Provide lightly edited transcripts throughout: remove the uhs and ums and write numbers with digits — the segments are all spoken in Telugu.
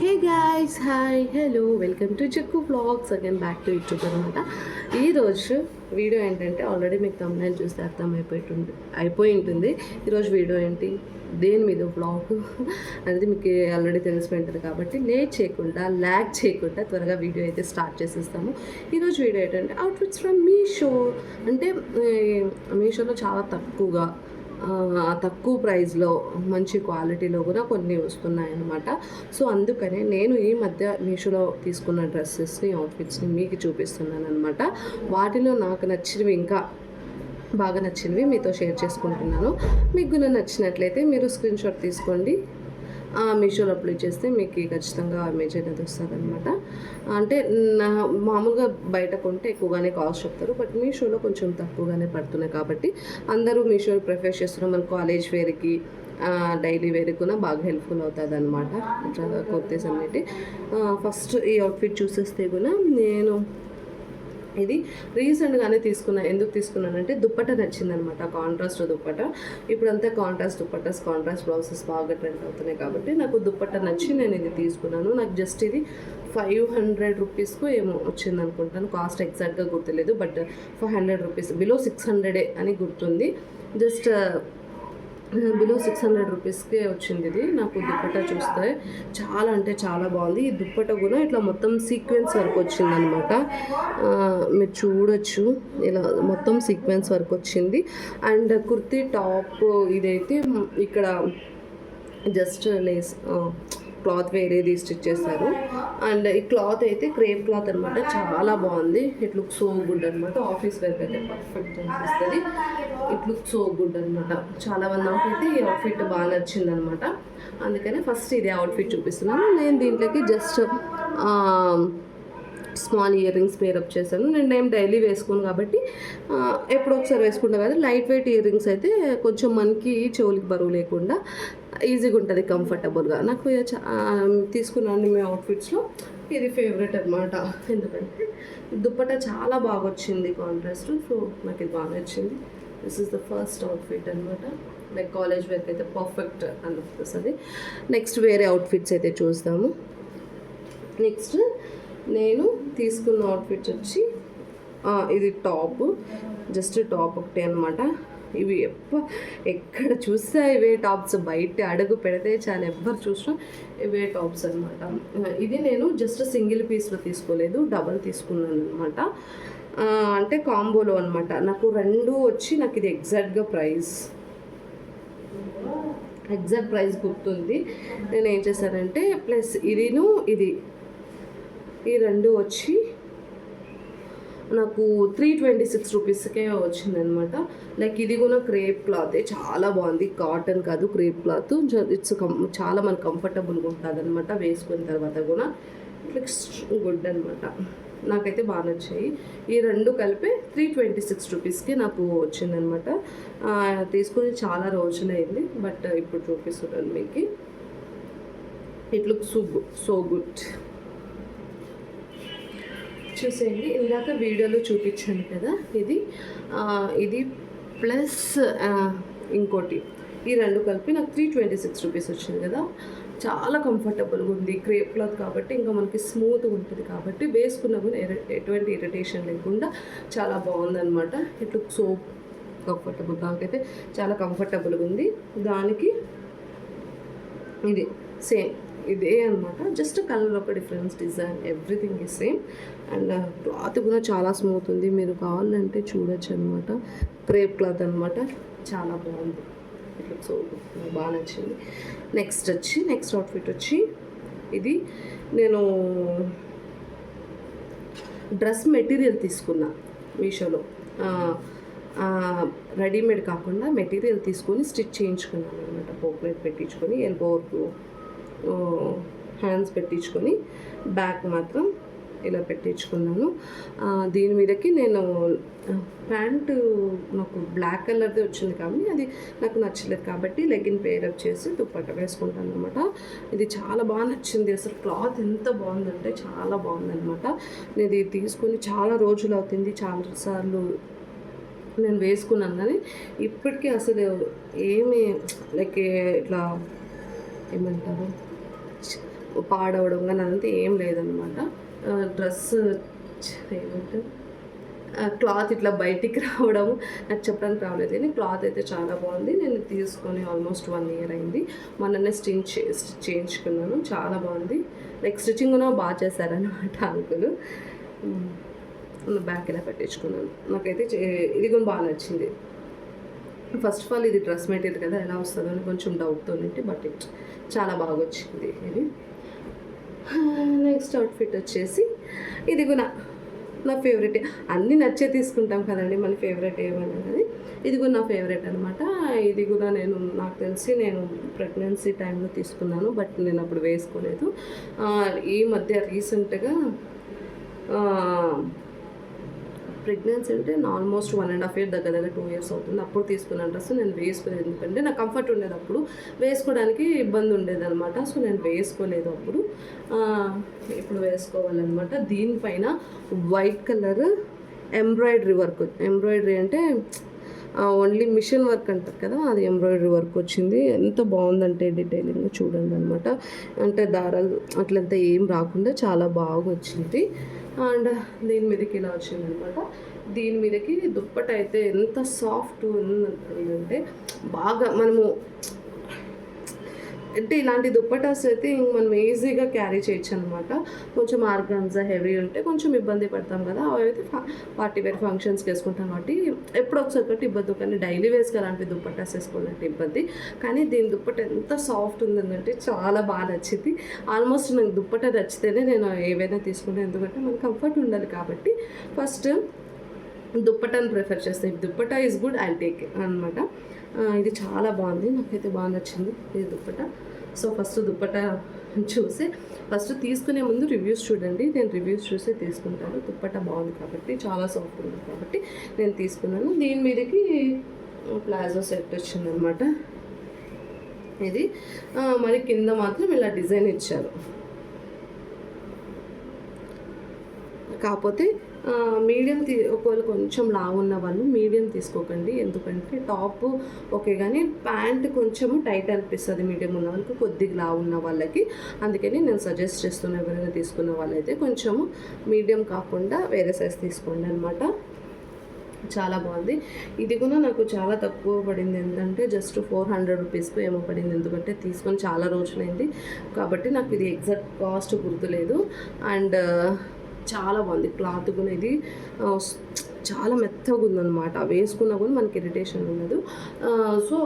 Hey guys, hi, hello, welcome to cheque vlogs. Again back to YouTube అనమాట. ఈరోజు వీడియో ఏంటంటే ఆల్రెడీ మీకు తమ్ముళ్ళు చూస్తే అయిపోయి ఉంటుంది. ఈరోజు వీడియో ఏంటి, దేని మీద వ్లాగ్ అనేది మీకు ఆల్రెడీ తెలిసిపోయి ఉంటుంది. కాబట్టి లేట్ చేయకుండా, ల్యాగ్ చేయకుండా త్వరగా వీడియో అయితే స్టార్ట్ చేసేస్తాము. ఈరోజు వీడియో ఏంటంటే అవుట్ఫిట్స్ ఫ్రమ్ మీషో. అంటే మీషోలో చాలా తక్కువ ప్రైస్లో మంచి క్వాలిటీలో కూడా కొన్ని వస్తున్నాయన్నమాట. సో అందుకనే నేను ఈ మధ్య మీషోలో తీసుకున్న డ్రెస్సెస్ని, అవుట్ఫిట్స్ని మీకు చూపిస్తున్నాను అనమాట. వాటిలో నాకు నచ్చినవి, ఇంకా బాగా నచ్చినవి మీతో షేర్ చేసుకుంటున్నాను. మీకు నచ్చినట్లయితే మీరు స్క్రీన్ షాట్ తీసుకోండి, మీషోలో అప్లై చేస్తే మీకు ఖచ్చితంగా ఇమేజ్ అనేది వస్తుంది అనమాట. అంటే మామూలుగా బయట కొంటే ఎక్కువగానే కాస్ట్ చెప్తారు, బట్ మీషోలో కొంచెం తక్కువగానే పడుతున్నాయి. కాబట్టి అందరూ మీషో ప్రిఫర్ చేస్తున్నారు. మన కాలేజ్ వేర్కి, డైలీ వేర్కి కూడా బాగా హెల్ప్ఫుల్ అవుతుంది అనమాట. ఇట్లా కుర్తీస్ అన్నిటి. ఫస్ట్ ఈ అవుట్ఫిట్ చూసేస్తే కూడా నేను ఇది రీసెంట్గానే ఎందుకు తీసుకున్నానంటే దుప్పట నచ్చిందనమాట. కాంట్రాస్ట్ దుప్పట. ఇప్పుడంతా కాంట్రాస్ట్ దుప్పటాస్, కాంట్రాస్ట్ బ్లౌజెస్ బాగా ట్రెండ్ అవుతున్నాయి. కాబట్టి నాకు దుప్పట నచ్చి నేను ఇది తీసుకున్నాను. నాకు జస్ట్ ఇది 500 రూపీస్కు ఏమో వచ్చింది అనుకుంటాను. కాస్ట్ ఎగ్జాక్ట్గా గుర్తులేదు, బట్ 500 రూపీస్, బిలో 600 అని గుర్తుంది. జస్ట్ బిలో 600 రూపీస్కే వచ్చింది ఇది. నాకు దుప్పట చూస్తే చాలా అంటే చాలా బాగుంది. ఈ దుప్పట కూడా ఇట్లా మొత్తం సీక్వెన్స్ వర్క్ వచ్చిందనమాట. మీరు చూడొచ్చు, ఇలా మొత్తం సీక్వెన్స్ వర్క్ వచ్చింది. అండ్ కుర్తీ టాప్ ఇదైతే ఇక్కడ జస్ట్ లేస్ క్లాత్ వేరేది స్టిచ్ చేస్తారు. అండ్ ఈ క్లాత్ అయితే క్రేప్ క్లాత్ అనమాట. చాలా బాగుంది. ఇట్ లుక్ సో గుడ్ అనమాట. ఆఫీస్ వేర్ అయితే పర్ఫెక్ట్ అనిపిస్తుంది. ఇట్ లుక్ సో గుడ్ అనమాట. చాలా మంది నాకైతే ఈ అవుట్ఫిట్ బాగా నచ్చిందనమాట. అందుకనే ఫస్ట్ ఇదే అవుట్ఫిట్ చూపిస్తున్నాను. నేను దీంట్లోకి just small ear rings pair up చేశాను. నేను డైలీ వేసుకోను కాబట్టి ఎప్పుడో ఒకసారి వేసుకుంటా కదా. లైట్ వెయిట్ ఇయర్ రింగ్స్ అయితే కొంచెం మనకి చెవులకి బరువు లేకుండా ఈజీగా ఉంటుంది, కంఫర్టబుల్గా. నాకు తీసుకున్నాను మీ అవుట్ఫిట్స్లో ఇది ఫేవరెట్ అనమాట. ఎందుకంటే దుప్పట చాలా బాగా వచ్చింది కాంట్రాస్ట్. సో నాకు ఇది బాగా నచ్చింది. This is the first outfit అనమాట. లైక్ కాలేజ్ వేర్కి అయితే పర్ఫెక్ట్ అనిపిస్తుంది. నెక్స్ట్ వేరే అవుట్ఫిట్స్ అయితే చూస్తాము. నెక్స్ట్ నేను తీసుకున్న అవుట్ఫిట్స్ వచ్చి ఇది టాప్, జస్ట్ టాప్ ఒకటే అనమాట. ఇవి ఎక్కడ చూస్తే ఇవే టాప్స్, బయట అడుగు పెడితే చాలా ఎవ్వరు చూసినా ఇవే టాప్స్ అనమాట. ఇది నేను జస్ట్ సింగిల్ పీస్లో తీసుకోలేదు, డబల్ తీసుకున్నాను అనమాట. అంటే కాంబోలో అనమాట. నాకు రెండు వచ్చి నాకు ఇది ఎగ్జాక్ట్ ప్రైస్ గుర్తుంది. నేను ఏం చేశానంటే ప్లస్ ఇది ఈ రెండు వచ్చి నాకు 326 రూపీస్కే వచ్చిందనమాట. లైక్ ఇది కూడా క్రేప్ క్లాతే, చాలా బాగుంది. కాటన్ కాదు, క్రేప్ క్లాత్. చాలా మనకు కంఫర్టబుల్గా ఉంటుంది అనమాట. వేసుకున్న తర్వాత కూడా ఇట్స్ గుడ్ అనమాట. నాకైతే బాగా నచ్చాయి. ఈ రెండు కలిపి 326 రూపీస్కి నాకు వచ్చిందనమాట. తీసుకొని చాలా రోజులైంది, బట్ ఇప్పుడు చూపిస్తున్నాను మీకు. It look so good. చూసేయండి. ఇందాక వీడియోలో చూపించాను కదా, ఇది ప్లస్ ఇంకోటి, ఈ రెండు కలిపి నాకు 326 రూపీస్ వచ్చింది కదా. చాలా కంఫర్టబుల్గా ఉంది. క్రేప్ క్లాత్ కాబట్టి ఇంకా మనకి స్మూత్గా ఉంటుంది. కాబట్టి వేసుకున్న కూడా ఎటువంటి ఇరిటేషన్ లేకుండా చాలా బాగుందన్నమాట. It look so comfortable. నాకైతే చాలా కంఫర్టబుల్గా ఉంది. దానికి ఇది సేమ్ ఇదే అనమాట. జస్ట్ కలర్ ఒక difference, design everything is same. And cloth కూడా చాలా స్మూత్ ఉంది. మీరు కావాలంటే చూడొచ్చు అనమాట. క్రేప్ క్లాత్ అనమాట. చాలా బాగుంది. ఇట్లా సో బాగా నచ్చింది. నెక్స్ట్ అవుట్ఫిట్ వచ్చి ఇది నేను డ్రెస్ మెటీరియల్ తీసుకున్నా మీషోలో. రెడీమేడ్ కాకుండా మెటీరియల్ తీసుకొని స్టిచ్ చేయించుకున్నాను అనమాట. పోక్లెట్ పెట్టించుకొని, ఎల్బో హ్యాండ్స్ పెట్టించుకొని, బ్యాక్ మాత్రం ఇలా పెట్టించుకున్నాను. దీని మీదకి నేను ప్యాంటు నాకు బ్లాక్ కలర్ది వచ్చింది కాబట్టి అది నాకు నచ్చలేదు. కాబట్టి లెగిన్ పేరప్ చేసి దుప్పట్ట వేసుకుంటాను అనమాట. ఇది చాలా బాగా నచ్చింది. అసలు క్లాత్ ఎంత బాగుందంటే చాలా బాగుందనమాట. నేను ఇది తీసుకొని చాలా రోజులు అవుతుంది. చాలాసార్లు నేను వేసుకున్నాను, కానీ ఇప్పటికీ అసలు ఏమి లైక్ ఇట్లా ఏమంటారు, పాడవడం కానీ అదంతా ఏం లేదనమాట. డ్రెస్ ఏమంటే క్లాత్ ఇట్లా బయటికి రావడం నాకు చెప్పడానికి రావలేదు, కానీ క్లాత్ అయితే చాలా బాగుంది. నేను తీసుకొని ఆల్మోస్ట్ 1 year అయింది. మొన్ననే స్టిచ్ చేయించుకున్నాను, చాలా బాగుంది. లైక్ స్టిచ్చింగ్ కూడా బాగా చేశారనమాట అంకులు. బ్యాక్ ఇలా పెట్టించుకున్నాను. నాకైతే ఇది కూడా బాగా నచ్చింది. ఫస్ట్ ఆఫ్ ఆల్ ఇది డ్రెస్ మెటీరియల్ కదా, ఎలా వస్తుందో అని కొంచెం డౌట్తో ఉంటే, బట్ ఇట్ చాలా బాగా వచ్చింది ఇది. నెక్స్ట్ అవుట్ఫిట్ వచ్చేసి ఇది కూడా నా ఫేవరెట్. అన్నీ నచ్చే తీసుకుంటాం కదండి, మన ఫేవరెట్ ఏమన్నది. ఇది కూడా నా ఫేవరెట్ అనమాట. ఇది కూడా నాకు తెలిసి నేను ప్రెగ్నెన్సీ టైంలో తీసుకున్నాను, బట్ నేను అప్పుడు వేసుకోలేదు. ఈ మధ్య రీసెంట్గా ప్రెగ్నెన్సీ అంటే ఆల్మోస్ట్ 1.5 year దగ్గర 2 years అవుతుంది. అప్పుడు తీసుకున్న డ్రెస్ నేను వేసుకోలేదు, ఎందుకంటే నాకు కంఫర్ట్ ఉండేది, అప్పుడు వేసుకోవడానికి ఇబ్బంది ఉండేది అనమాట. సో నేను వేసుకోలేదు అప్పుడు. ఇప్పుడు వేసుకోవాలన్నమాట. దీనిపైన white colour embroidery work, embroidery అంటే ఓన్లీ మిషన్ వర్క్ అంటారు కదా, అది ఎంబ్రాయిడరీ వర్క్ వచ్చింది. ఎంత బాగుందంటే డీటెయిలింగ్ చూడండి అనమాట. అంటే దారాలు అట్లంతా ఏం రాకుండా చాలా బాగా వచ్చింది. అండ్ దీని మీదకి ఇలా వచ్చింది అనమాట. దీని మీదకి దుప్పట అయితే ఎంత సాఫ్ట్ ఉందంటే, బాగా మనము అంటే ఇలాంటి దుప్పటాస్ అయితే మనం ఈజీగా క్యారీ చేయొచ్చు అనమాట. కొంచెం ఆర్గాన్జా హెవీ ఉంటే కొంచెం ఇబ్బంది పడతాం కదా, అవి అయితే పార్టీ వేర్ ఫంక్షన్స్కి వేసుకుంటాం కాబట్టి ఎప్పుడో ఒకసారి ఇబ్బంది, కానీ డైలీ వేస్కి అలాంటి దుప్పటాస్ వేసుకోవాలంటే ఇబ్బంది. కానీ దీని దుప్పట ఎంత సాఫ్ట్ ఉందంటే చాలా బాగా నచ్చింది. ఆల్మోస్ట్ నాకు దుప్పట నచ్చితేనే నేను ఏవైనా తీసుకుంటాను, ఎందుకంటే మనకు కంఫర్ట్ ఉండాలి కాబట్టి ఫస్ట్ దుప్పటాన్ని ప్రిఫర్ చేస్తాను. Dupatta is good, I take అనమాట. ఇది చాలా బాగుంది, నాకైతే బాగా నచ్చింది ఈ దుప్పట. సో ఫస్ట్ దుప్పట చూసి ఫస్ట్ తీసుకునే ముందు రివ్యూస్ చూడండి. నేను రివ్యూస్ చూసి తీసుకుంటాను. దుప్పట బాగుంది కాబట్టి, చాలా సాఫ్ట్ ఉంది కాబట్టి నేను తీసుకున్నాను. దీని మీదకి ప్లాజో సెట్ వచ్చిందనమాట. ఇది మరి కింద మాత్రం ఇలా డిజైన్ ఇచ్చారు. కాకపోతే మీడియం ఒకవేళ కొంచెం లావు ఉన్న వాళ్ళు మీడియం తీసుకోకండి, ఎందుకంటే టాప్ ఓకే కానీ ప్యాంట్ కొంచెము టైట్ అనిపిస్తుంది మీడియం ఉన్న వాళ్ళకి, కొద్దిగా లావు ఉన్న వాళ్ళకి. అందుకని నేను సజెస్ట్ చేస్తున్నా, ఎవరైనా తీసుకున్న వాళ్ళైతే కొంచెము మీడియం కాకుండా వేరే సైజ్ తీసుకోండి అనమాట. చాలా బాగుంది. ఇది కూడా నాకు చాలా తక్కువ పడింది, ఎందుకంటే జస్ట్ 400 రూపీస్కు ఏమో పడింది, ఎందుకంటే తీసుకొని చాలా రోజులైంది కాబట్టి నాకు ఇది ఎగ్జాక్ట్ కాస్ట్ గుర్తులేదు. అండ్ చాలా బాగుంది క్లాత్ కూడా. ఇది చాలా మెత్తగా ఉందన్నమాట, వేసుకున్నా కూడా మనకి ఇరిటేషన్ ఉండదు. సో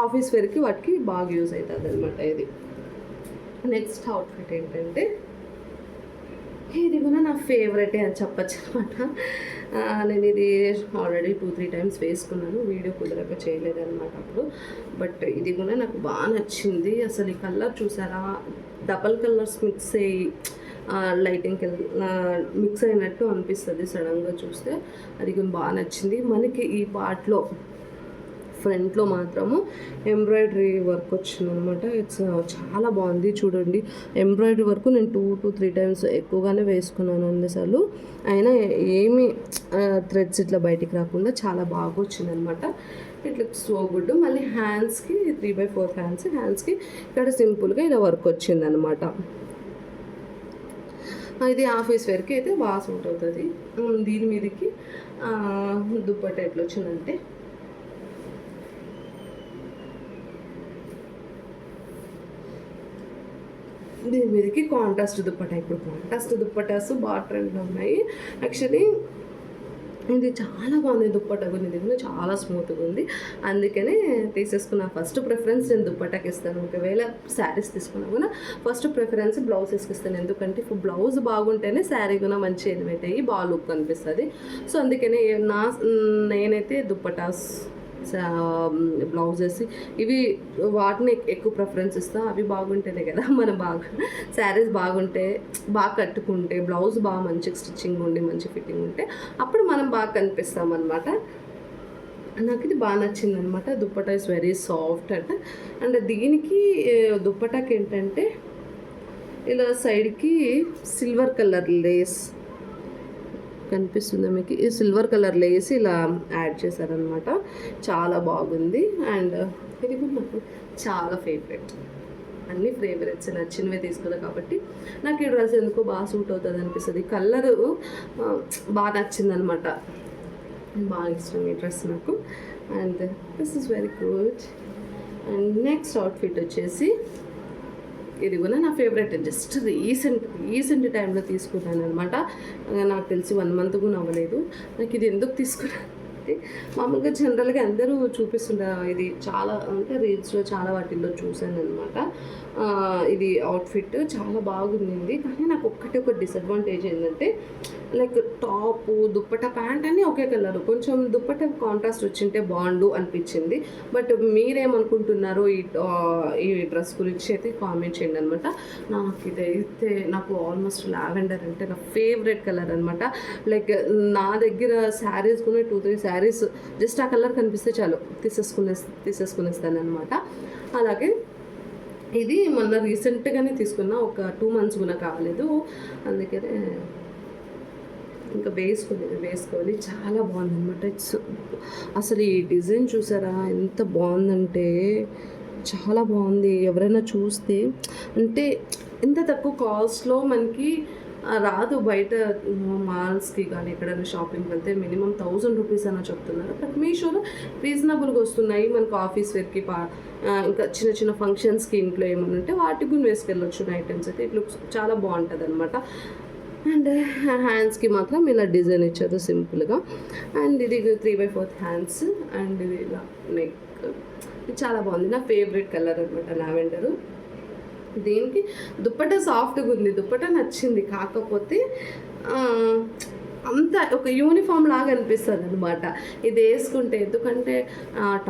ఆఫీస్ వేర్కి వాటికి బాగా యూజ్ అవుతుంది అనమాట ఇది. నెక్స్ట్ అవుట్ఫిట్ ఏంటంటే ఇది కూడా నా ఫేవరెటే అని చెప్పచ్చు అనమాట. నేను ఇది ఆల్రెడీ 2-3 times వేసుకున్నాను, వీడియో కుదరక చేయలేదన్నమాట అప్పుడు. బట్ ఇది కూడా నాకు బాగా నచ్చింది. అసలు ఈ కలర్ చూసారా, డబల్ కలర్స్ మిక్స్ అయ్యి లైటింగ్ మిక్స్ అయినట్టు అనిపిస్తుంది సడన్గా చూస్తే. అది కూడా బాగా నచ్చింది. మనకి ఈ పార్ట్లో ఫ్రంట్లో మాత్రము ఎంబ్రాయిడరీ వర్క్ వచ్చిందనమాట. ఇట్స్ చాలా బాగుంది చూడండి. ఎంబ్రాయిడరీ వర్క్ నేను 2-3 times ఎక్కువగానే వేసుకున్నాను అన్నిసార్లు, అయినా ఏమీ థ్రెడ్స్ ఇట్లా బయటికి రాకుండా చాలా బాగా వచ్చిందనమాట. ఇట్లా సో గుడ్. మళ్ళీ హ్యాండ్స్కి 3/4 హ్యాండ్స్కి ఇక్కడ సింపుల్గా ఇలా వర్క్ వచ్చిందనమాట. ఇది ఆఫీస్ వేర్కి అయితే బాగా సూట్ అవుతుంది. దీని మీదకి దుప్పట ఎట్లా వచ్చిందంటే దీని మీదకి కాంట్రాస్ట్ దుప్పట. ఇప్పుడు కాంట్రాస్ట్ దుప్పటాస్ బాగా ట్రెండ్లో ఉన్నాయి. యాక్చువల్లీ ఇది చాలా బాగుంది దుప్పట కూడా, ఇది కూడా చాలా స్మూత్గా ఉంది. అందుకనే తీసేసుకున్న. ఫస్ట్ ప్రిఫరెన్స్ నేను దుప్పటాకి ఇస్తాను. ఒకవేళ శారీస్ తీసుకున్నా కూడా ఫస్ట్ ప్రిఫరెన్స్ బ్లౌజెస్కి ఇస్తాను, ఎందుకంటే ఇప్పుడు బ్లౌజ్ బాగుంటేనే శారీ కూడా మంచి ఎలివేట్ అయ్యి బాగా లుక్ అనిపిస్తుంది. సో అందుకనే నేనైతే దుప్పటాస్ బ్లౌజెస్ ఇవి వాటిని ఎక్కువ ప్రిఫరెన్స్ ఇస్తాను. అవి బాగుంటేనే కదా మనం బాగా శారీస్ బాగుంటే, బాగా కట్టుకుంటే, బ్లౌజ్ బాగా మంచి స్టిచ్చింగ్ ఉండి మంచి ఫిట్టింగ్ ఉంటే అప్పుడు మనం బాగా కనిపిస్తాం అనమాట. నాకు ఇది బాగా నచ్చింది అనమాట. Dupatta is very soft and దీనికి దుప్పటాకి ఏంటంటే ఇలా సైడ్కి సిల్వర్ కలర్ లేస్ కనిపిస్తుంది మీకు. ఈ సిల్వర్ కలర్ లేసి ఇలా యాడ్ చేశారనమాట. చాలా బాగుంది. అండ్ ఇది కూడా నాకు చాలా ఫేవరెట్. అన్ని ఫేవరెట్స్ నచ్చినవే తీసుకున్నా కాబట్టి నాకు ఈ డ్రెస్ ఎందుకో బాగా సూట్ అవుతుంది అనిపిస్తుంది. కలరు బాగా నచ్చిందనమాట, బాగా ఇష్టం ఈ డ్రెస్ నాకు. And this is very good. And next outfit వచ్చేసి ఇది కూడా నా ఫేవరెట్, జస్ట్ రీసెంట్ టైంలో తీసుకున్నాను అనమాట. నాకు తెలిసి 1 month కూడా అవ్వలేదు. నాకు ఇది ఎందుకు తీసుకున్నాను అంటే మామూలుగా జనరల్గా అందరూ చూపిస్తుంటారు, ఇది చాలా అంటే రీల్స్లో చాలా వాటిల్లో చూశాను అనమాట. ఇది అవుట్ఫిట్ చాలా బాగుంది, కానీ నాకు ఒక డిసడ్వాంటేజ్ ఏంటంటే లైక్ టాపు దుప్పట ప్యాంట్ అన్నీ ఒకే కలరు, కొంచెం దుప్పట కాంట్రాస్ట్ వచ్చింటే బాగుండు అనిపించింది. బట్ మీరేమనుకుంటున్నారో ఈ డ్రెస్ గురించి అయితే కామెంట్ చేయండి అనమాట. నాకు ఆల్మోస్ట్ లావెండర్ అంటే నా ఫేవరెట్ కలర్ అనమాట. లైక్ నా దగ్గర శారీస్ కూడా 2-3 శారీస్ జస్ట్ ఆ కలర్ కనిపిస్తే చాలు తీసేసుకునేస్తాను అనమాట. అలాగే ఇది మొన్న రీసెంట్గానే తీసుకున్నా, ఒక 2 months కూడా కాలేదు, అందుకనే ఇంకా వేసుకోవాలి. చాలా బాగుంది అనమాట. అసలు ఈ డిజైన్ చూసారా ఎంత బాగుందంటే చాలా బాగుంది. ఎవరైనా చూస్తే అంటే ఇంత తక్కువ కాస్ట్లో మనకి రాదు. బయట మాల్స్కి కానీ ఎక్కడైనా షాపింగ్కి వెళ్తే మినిమం 1000 రూపీస్ అన్న చెప్తున్నారు. బట్ మీషోలో రీజనబుల్గా వస్తున్నాయి. మనకు ఆఫీస్ వేర్కి ఇంకా చిన్న ఫంక్షన్స్కి ఇంట్లో ఏమైనా ఉంటే వాటికి కూడా వేసుకెళ్ళొచ్చు ఐటమ్స్ అయితే. ఇట్ లుక్స్ చాలా బాగుంటుంది అనమాట. అండ్ హ్యాండ్స్కి మాత్రం ఇలా డిజైన్ ఇచ్చారు సింపుల్గా. అండ్ ఇది 3/4 హ్యాండ్స్. అండ్ ఇది ఇలా నెక్, ఇది చాలా బాగుంది. నా ఫేవరెట్ కలర్ అనమాట లావెండరు. దీనికి దుప్పట సాఫ్ట్గా ఉంది, దుప్పట నచ్చింది. కాకపోతే అంత ఒక యూనిఫామ్ లాగా అనిపిస్తుంది అనమాట ఇది వేసుకుంటే. ఎందుకంటే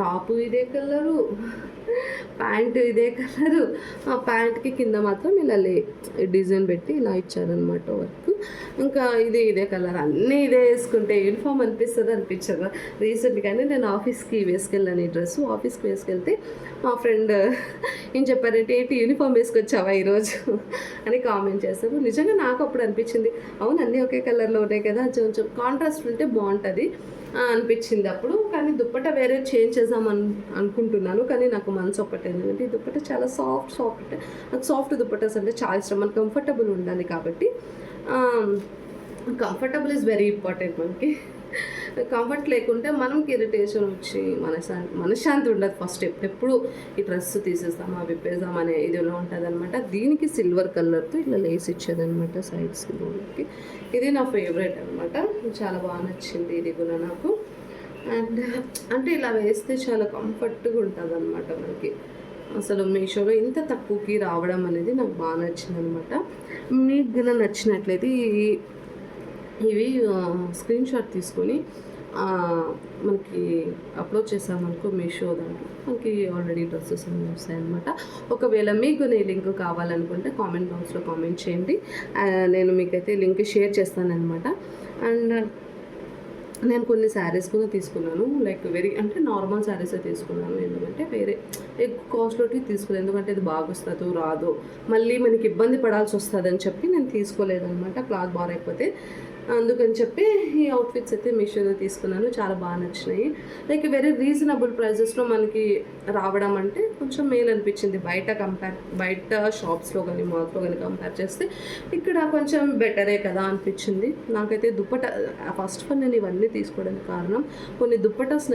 టాపు ఇదే కలరు, ప్యాంటు ఇదే కలరు, ఆ ప్యాంట్కి కింద మాత్రం ఇలా డిజైన్ పెట్టి ఇలా ఇచ్చారనమాట వర్క్. ఇంకా ఇదే కలర్, అన్నీ ఇదే వేసుకుంటే యూనిఫామ్ అనిపించదు. రీసెంట్గానే నేను ఆఫీస్కి వేసుకెళ్ళాను ఈ డ్రెస్సు. ఆఫీస్కి వేసుకెళ్తే మా ఫ్రెండ్ ఏం చెప్పారంటే, ఏంటి యూనిఫామ్ వేసుకొచ్చావా ఈరోజు అని కామెంట్ చేస్తారు. నిజంగా నాకు అప్పుడు అనిపించింది, అవును అన్నీ ఒకే కలర్లో ఉన్నాయి కదా, కొంచెం కాంట్రాస్ట్ ఉంటే బాగుంటుంది అనిపించింది అప్పుడు. కానీ దుప్పట వేరే చేంజ్ చేద్దాం అనుకుంటున్నాను, కానీ నాకు మనసు ఒకటి ఏంటంటే ఈ దుప్పట చాలా సాఫ్ట్. నాకు సాఫ్ట్ దుప్పటాస్ అంటే చాలా ఇష్టం. మనకు కంఫర్టబుల్ ఉండాలి కాబట్టి కంఫర్టబుల్ ఈజ్ వెరీ ఇంపార్టెంట్. మనకి కంఫర్ట్ లేకుంటే మనకి ఇరిటేషన్ వచ్చి మనశ్శాంతి ఉండదు. ఫస్ట్ ఎప్పుడు ఈ డ్రెస్ తీసేస్తామా విప్పేద్దాం అనే ఇదిలో ఉంటుంది అనమాట. దీనికి సిల్వర్ కలర్తో ఇలా లేస్ ఇచ్చేదనమాట సైడ్స్కి బోన్కి. ఇది నా ఫేవరెట్ అనమాట, చాలా బాగా నచ్చింది ఇది కూడా నాకు. అండ్ అంటే ఇలా వేస్తే చాలా కంఫర్ట్గా ఉంటుంది అనమాట మనకి. అసలు మీషోలో ఇంత తక్కువకి రావడం అనేది నాకు బాగా నచ్చింది అనమాట. మీకు కూడా నచ్చినట్లయితే ఇవి స్క్రీన్ షాట్ తీసుకొని మనకి అప్లోడ్ చేసామనుకో మీషో దాంట్లో మనకి ఆల్రెడీ డ్రెస్సెస్ అన్నీ వస్తాయన్నమాట. ఒకవేళ మీకు ఈ లింక్ కావాలనుకుంటే కామెంట్ బాక్స్లో కామెంట్ చేయండి, నేను మీకైతే లింక్ షేర్ చేస్తానన్నమాట. అండ్ నేను కొన్ని శారీస్ కూడా తీసుకున్నాను, లైక్ అంటే నార్మల్ శారీసే తీసుకున్నాను. ఎందుకంటే వేరే ఎక్కువ కాస్ట్లోకి తీసుకున్నాను, ఎందుకంటే ఇది బాగా వస్తుందో రాదో మళ్ళీ మనకి ఇబ్బంది పడాల్సి వస్తుంది అని చెప్పి నేను తీసుకోలేదన్నమాట, క్లాత్ బాగాలేకపోతే. అందుకని చెప్పి ఈ అవుట్ఫిట్స్ అయితే మీషోలో తీసుకున్నాను, చాలా బాగా నచ్చినాయి. లైక్ వెరీ రీజనబుల్ ప్రైజెస్లో మనకి రావడం అంటే కొంచెం మేలు అనిపించింది. బయట షాప్స్లో కానీ మాల్స్లో కానీ కంపేర్ చేస్తే ఇక్కడ కొంచెం బెటరే కదా అనిపించింది నాకైతే. దుప్పట ఫస్ట్ ఆఫ్ ఆల్ నేను ఇవన్నీ తీసుకోవడానికి కారణం కొన్ని దుప్పటాస్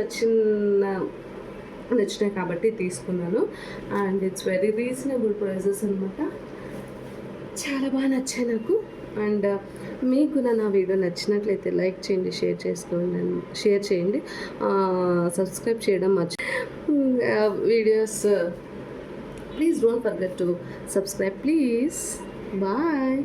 నచ్చినాయి కాబట్టి తీసుకున్నాను. And it's very reasonable prices అనమాట, చాలా బాగా నచ్చాయి నాకు. అండ్ మీకు నా వీడియో నచ్చినట్లయితే లైక్ చేయండి, షేర్ చేయండి, సబ్స్క్రైబ్ చేయడం videos please don't forget to subscribe please. Bye.